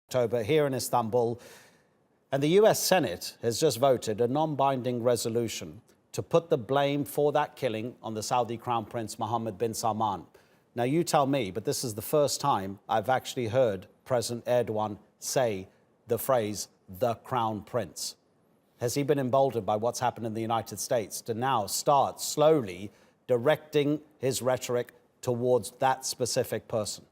October here in Istanbul. And the US Senate has just voted a non-binding resolution to put the blame for that killing on the Saudi Crown Prince Mohammed bin Salman. Now, you tell me, but this is the first time I've actually heard President Erdogan say the phrase, the Crown Prince. Has he been emboldened by what's happened in the United States to now start slowly directing his rhetoric towards that specific person?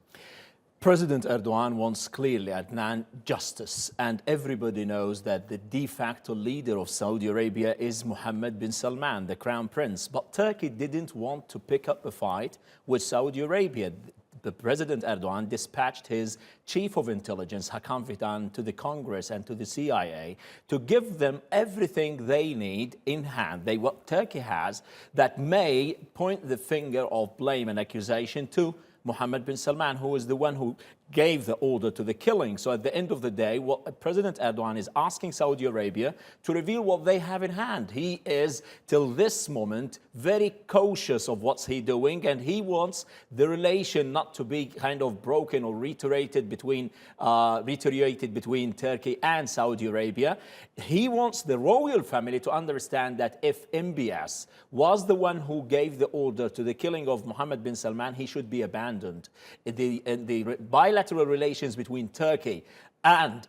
President Erdogan wants clearly, Adnan, justice, and everybody knows that the de facto leader of Saudi Arabia is Mohammed bin Salman, the Crown Prince. But Turkey didn't want to pick up a fight with Saudi Arabia. The President Erdogan dispatched his chief of intelligence, Hakan Fidan, to the Congress and to the CIA to give them everything they need in hand, what Turkey has, that may point the finger of blame and accusation to Mohammed bin Salman, who is the one who gave the order to the killing. So at the end of the day, what President Erdogan is asking Saudi Arabia to reveal what they have in hand. He is, till this moment, very cautious of what's he doing, and he wants the relation not to be kind of broken or reiterated between Turkey and Saudi Arabia. He wants the royal family to understand that if MBS was the one who gave the order to the killing of Mohammed bin Salman, he should be abandoned. The bilateral relations between Turkey and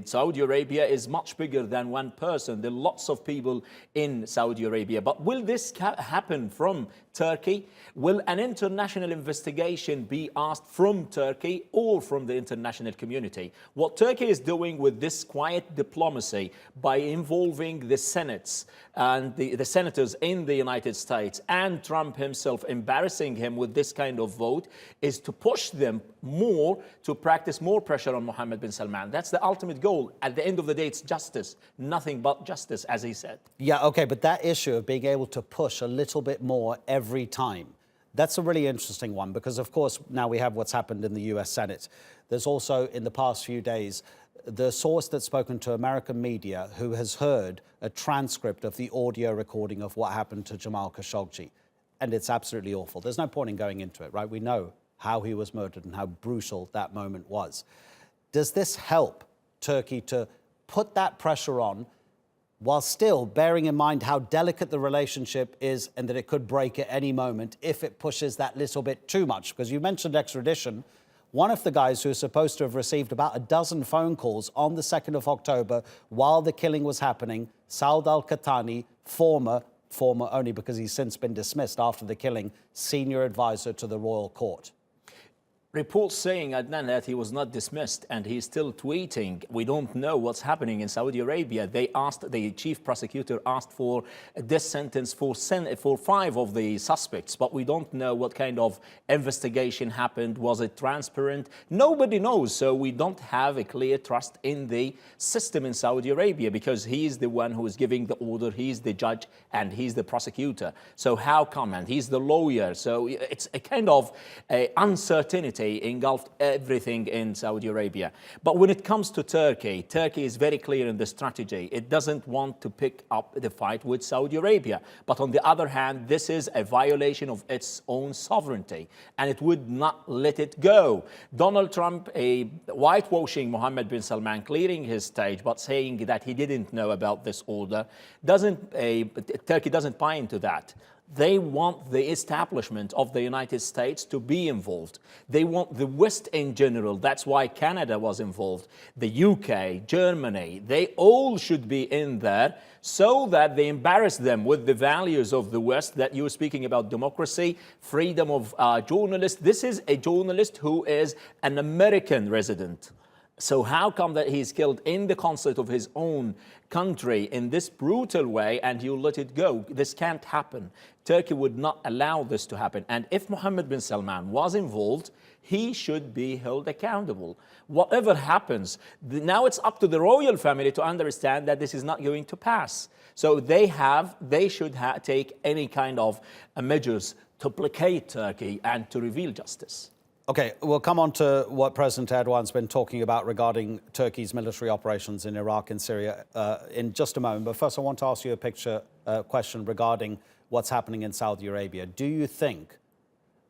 Saudi Arabia is much bigger than one person. There are lots of people in Saudi Arabia. But will this happen from Turkey? Will an international investigation be asked from Turkey or from the international community? What Turkey is doing with this quiet diplomacy by involving the Senates and the senators in the United States and Trump himself, embarrassing him with this kind of vote, is to push them more to practice more pressure on Mohammed bin Salman. That's the ultimate goal. At the end of the day, it's justice, nothing but justice, as he said. Yeah, okay, but that issue of being able to push a little bit more every time, that's a really interesting one, because of course now we have what's happened in the US Senate. There's also, in the past few days, the source that's spoken to American media who has heard a transcript of the audio recording of what happened to Jamal Khashoggi. And it's absolutely awful. There's no point in going into it, right? We know how he was murdered and how brutal that moment was. Does this help Turkey to put that pressure on while still bearing in mind how delicate the relationship is and that it could break at any moment if it pushes that little bit too much? Because you mentioned extradition. One of the guys who's supposed to have received about a dozen phone calls on the 2nd of October while the killing was happening, Saud al-Qahtani, former only because he's since been dismissed after the killing, senior advisor to the royal court. Reports saying, Adnan, that he was not dismissed and he's still tweeting. We don't know what's happening in Saudi Arabia. The chief prosecutor asked for a death sentence for 5 of the suspects, but we don't know what kind of investigation happened. Was it transparent? Nobody knows. So we don't have a clear trust in the system in Saudi Arabia, because he's the one who is giving the order. He's the judge and he's the prosecutor. So how come? And he's the lawyer. So it's a kind of uncertainty engulfed everything in Saudi Arabia. But when it comes to Turkey, Turkey is very clear in the strategy. It doesn't want to pick up the fight with Saudi Arabia. But on the other hand, this is a violation of its own sovereignty, and it would not let it go. Donald Trump, whitewashing Mohammed bin Salman, clearing his stage, but saying that he didn't know about this order, Turkey doesn't buy into that. They want the establishment of the United States to be involved. They want the West in general. That's why Canada was involved. The UK, Germany, they all should be in there so that they embarrass them with the values of the West that you were speaking about: democracy, freedom of journalists. This is a journalist who is an American resident. So how come that he's killed in the consulate of his own country in this brutal way and you let it go? This can't happen. Turkey would not allow this to happen. And if Mohammed bin Salman was involved, he should be held accountable. Whatever happens, now it's up to the royal family to understand that this is not going to pass. So they should take any kind of measures to placate Turkey and to reveal justice. Okay, we'll come on to what President Erdogan's been talking about regarding Turkey's military operations in Iraq and Syria in just a moment. But first, I want to ask you a question regarding what's happening in Saudi Arabia. Do you think,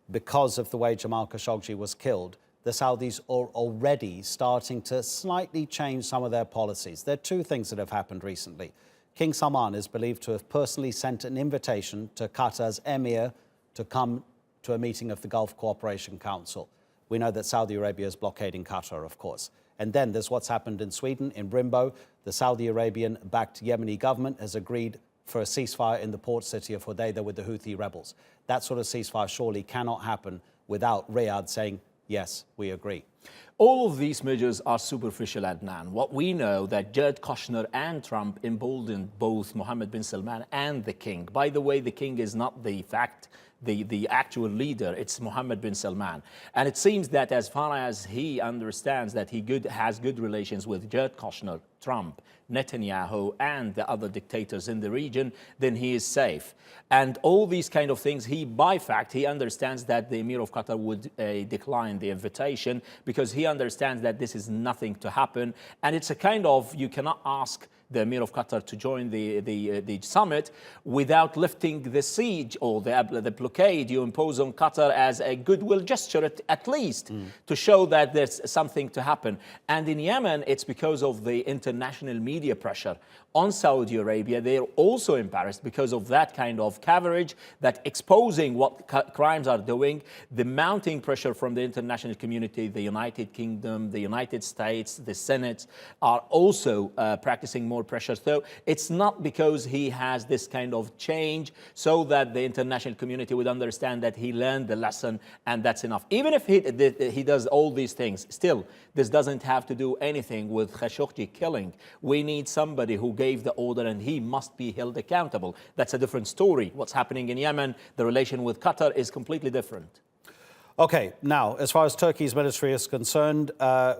because of the way Jamal Khashoggi was killed, the Saudis are already starting to slightly change some of their policies. There are two things that have happened recently. King Salman is believed to have personally sent an invitation to Qatar's emir to come to a meeting of the Gulf Cooperation Council. We know that Saudi Arabia is blockading Qatar, of course. And then there's what's happened in Sweden, in Rimbo. The Saudi Arabian-backed Yemeni government has agreed for a ceasefire in the port city of Hodeidah with the Houthi rebels. That sort of ceasefire surely cannot happen without Riyadh saying, yes, we agree. All of these measures are superficial, Adnan. What we know that Jared Kushner and Trump emboldened both Mohammed bin Salman and the king. By the way, the king is not the actual leader, it's Mohammed bin Salman. And it seems that as far as he understands that he has good relations with Jared Kushner, Trump, Netanyahu, and the other dictators in the region, then he is safe. And all these kind of things, by fact, he understands that the Emir of Qatar would decline the invitation because he understands that this is nothing to happen. And it's a kind of, you cannot ask the Emir of Qatar to join the summit without lifting the siege or the blockade you impose on Qatar as a goodwill gesture at least to show that there's something to happen. And in Yemen, it's because of the international media pressure on Saudi Arabia. They're also embarrassed because of that kind of coverage, that exposing what crimes are doing, the mounting pressure from the international community, the United Kingdom, the United States, the Senate are also practicing more pressure. So it's not because he has this kind of change so that the international community would understand that he learned the lesson and that's enough. Even if he does all these things, still, this doesn't have to do anything with Khashoggi killing. We need somebody who gave the order and he must be held accountable. That's a different story. What's happening in Yemen, the relation with Qatar is completely different. Okay, now, as far as Turkey's military is concerned,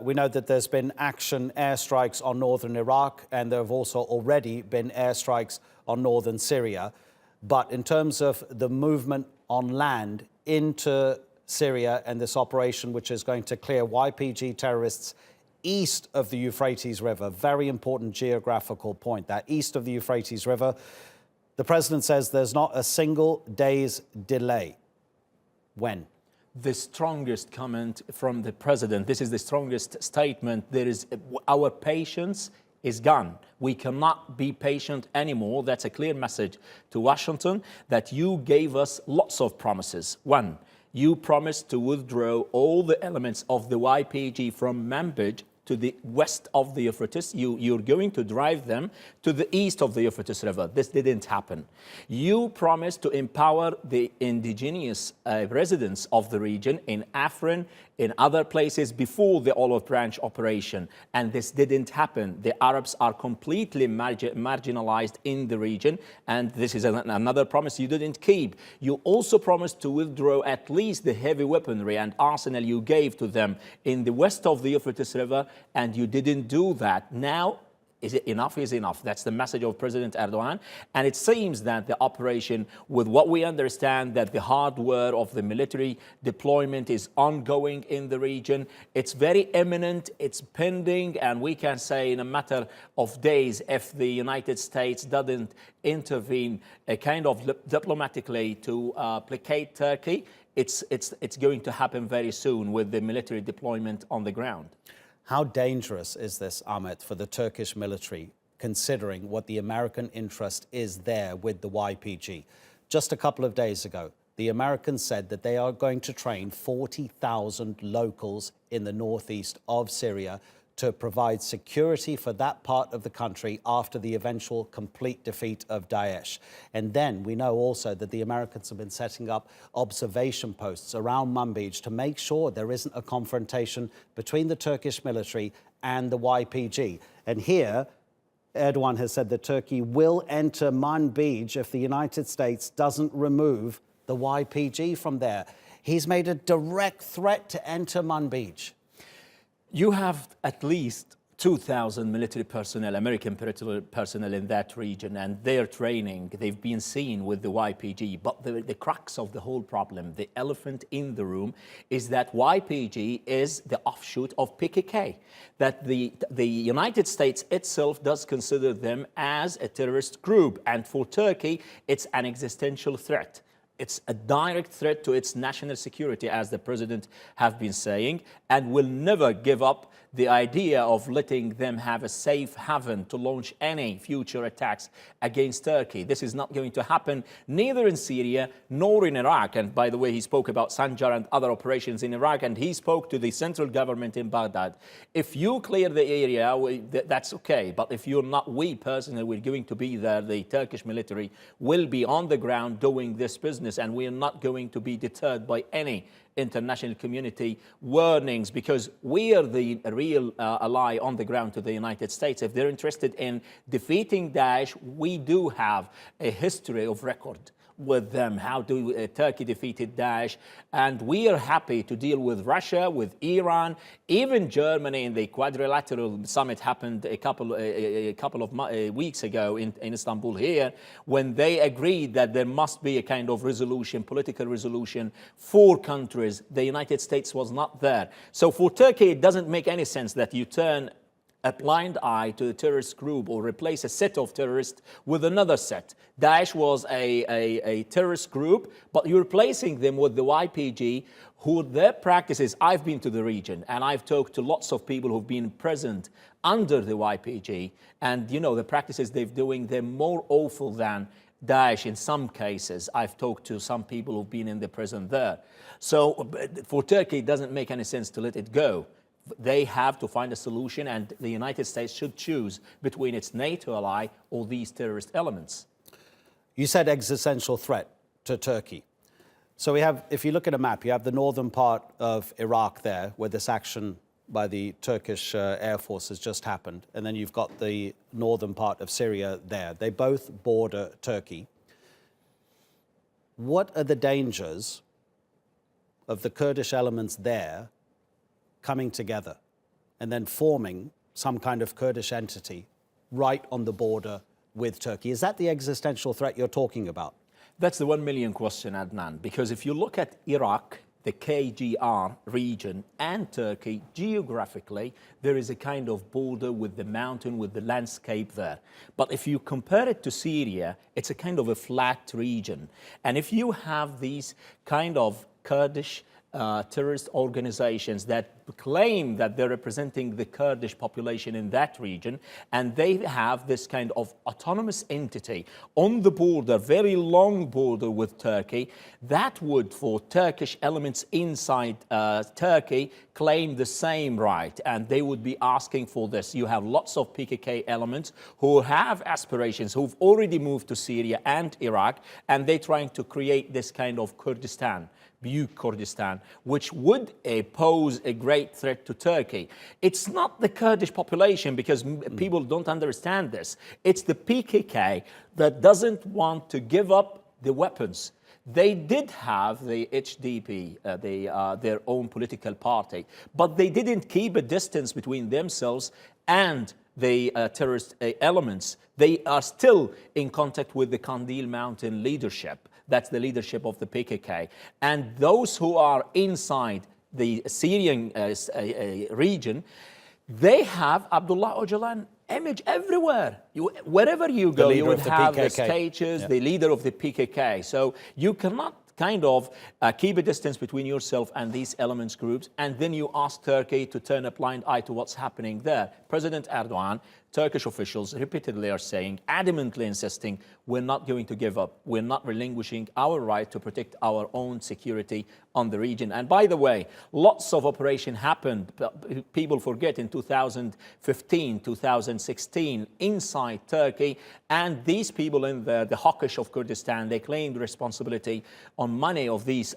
we know that there's been airstrikes on northern Iraq, and there have also already been airstrikes on northern Syria. But in terms of the movement on land into Syria and this operation, which is going to clear YPG terrorists east of the Euphrates River, very important geographical point, that east of the Euphrates River, the president says there's not a single day's delay. When? The strongest comment from the president, this is the strongest statement, our patience is gone. We cannot be patient anymore. That's a clear message to Washington that you gave us lots of promises. One, you promised to withdraw all the elements of the YPG from Manbij to the west of the Euphrates. You're going to drive them to the east of the Euphrates River. This didn't happen. You promised to empower the indigenous residents of the region in Afrin, in other places before the olive branch operation. And this didn't happen. The Arabs are completely marginalized in the region. And this is another promise you didn't keep. You also promised to withdraw at least the heavy weaponry and arsenal you gave to them in the west of the Euphrates River, and you didn't do that. Now, enough is enough. That's the message of President Erdogan. And it seems that the operation, with what we understand, that the hardware of the military deployment is ongoing in the region. It's very imminent, it's pending, and we can say in a matter of days, if the United States doesn't intervene kind of diplomatically to placate Turkey, it's going to happen very soon with the military deployment on the ground. How dangerous is this, Ahmet, for the Turkish military, considering what the American interest is there with the YPG? Just a couple of days ago, the Americans said that they are going to train 40,000 locals in the northeast of Syria to provide security for that part of the country after the eventual complete defeat of Daesh. And then we know also that the Americans have been setting up observation posts around Manbij to make sure there isn't a confrontation between the Turkish military and the YPG. And here, Erdogan has said that Turkey will enter Manbij if the United States doesn't remove the YPG from there. He's made a direct threat to enter Manbij. You have at least 2,000 military personnel, American personnel in that region, and their training, they've been seen with the YPG. But the crux of the whole problem, the elephant in the room, is that YPG is the offshoot of PKK, that the United States itself does consider them as a terrorist group. And for Turkey, it's an existential threat. It's a direct threat to its national security, as the president have been saying, and will never give up the idea of letting them have a safe haven to launch any future attacks against Turkey. This is not going to happen neither in Syria nor in Iraq. And by the way, he spoke about Sanjar and other operations in Iraq, and he spoke to the central government in Baghdad. If you clear the area, that's okay. But if you're not, we personally, we're going to be there. The Turkish military will be on the ground doing this business, and we are not going to be deterred by any international community warnings, because we are the real ally on the ground to the United States. If they're interested in defeating Daesh, we do have a history of record with them, how Turkey defeated Daesh, and we are happy to deal with Russia, with Iran, even Germany. In the quadrilateral summit happened a couple of weeks ago in Istanbul here, when they agreed that there must be a kind of resolution, political resolution for countries. The United States was not there. So for Turkey, it doesn't make any sense that you turn a blind eye to a terrorist group or replace a set of terrorists with another set. Daesh was a terrorist group, but you're replacing them with the YPG, who their practices, I've been to the region and I've talked to lots of people who've been present under the YPG, and you know, the practices they're doing, they're more awful than Daesh in some cases. I've talked to some people who've been in the prison there. So for Turkey, it doesn't make any sense to let it go. They have to find a solution, and the United States should choose between its NATO ally or these terrorist elements. You said existential threat to Turkey. So we have, if you look at a map, you have the northern part of Iraq there, where this action by the Turkish Air Force has just happened. And then you've got the northern part of Syria there. They both border Turkey. What are the dangers of the Kurdish elements there coming together and then forming some kind of Kurdish entity right on the border with Turkey? Is that the existential threat you're talking about? That's the 1 million question, Adnan, because if you look at Iraq, the KGR region, and Turkey, geographically, there is a kind of border with the mountain, with the landscape there. But if you compare it to Syria, it's a kind of a flat region. And if you have these kind of Kurdish terrorist organizations that claim that they're representing the Kurdish population in that region, and they have this kind of autonomous entity on the border, very long border with Turkey, that would, for Turkish elements inside Turkey, claim the same right, and they would be asking for this. You have lots of PKK elements who have aspirations, who've already moved to Syria and Iraq, and they're trying to create this kind of Kurdistan, Kurdistan, which would pose a great threat to Turkey. It's not the Kurdish population, because people don't understand this. It's the PKK that doesn't want to give up the weapons. They did have the HDP, their own political party, but they didn't keep a distance between themselves and the terrorist elements. They are still in contact with the Kandil Mountain leadership. That's the leadership of the PKK. And those who are inside the Syrian region, they have Abdullah Öcalan image everywhere. Wherever you go, you would have the statues, the leader of the PKK. So you cannot kind of keep a distance between yourself and these elements groups, and then you ask Turkey to turn a blind eye to what's happening there. President Erdogan, Turkish officials repeatedly are saying, adamantly insisting, we're not going to give up. We're not relinquishing our right to protect our own security on the region. And by the way, lots of operations happened. People forget in 2015, 2016, inside Turkey. And these people in the hawkish of Kurdistan, they claimed responsibility on money of these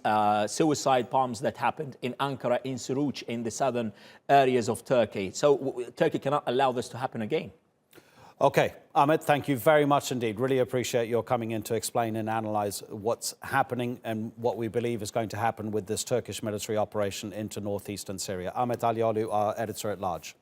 suicide bombs that happened in Ankara, in Suruç, in the southern areas of Turkey. So Turkey cannot allow this to happen again. Okay, Ahmet, thank you very much indeed. Really appreciate your coming in to explain and analyze what's happening and what we believe is going to happen with this Turkish military operation into northeastern Syria. Ahmet Alioğlu, our editor at large.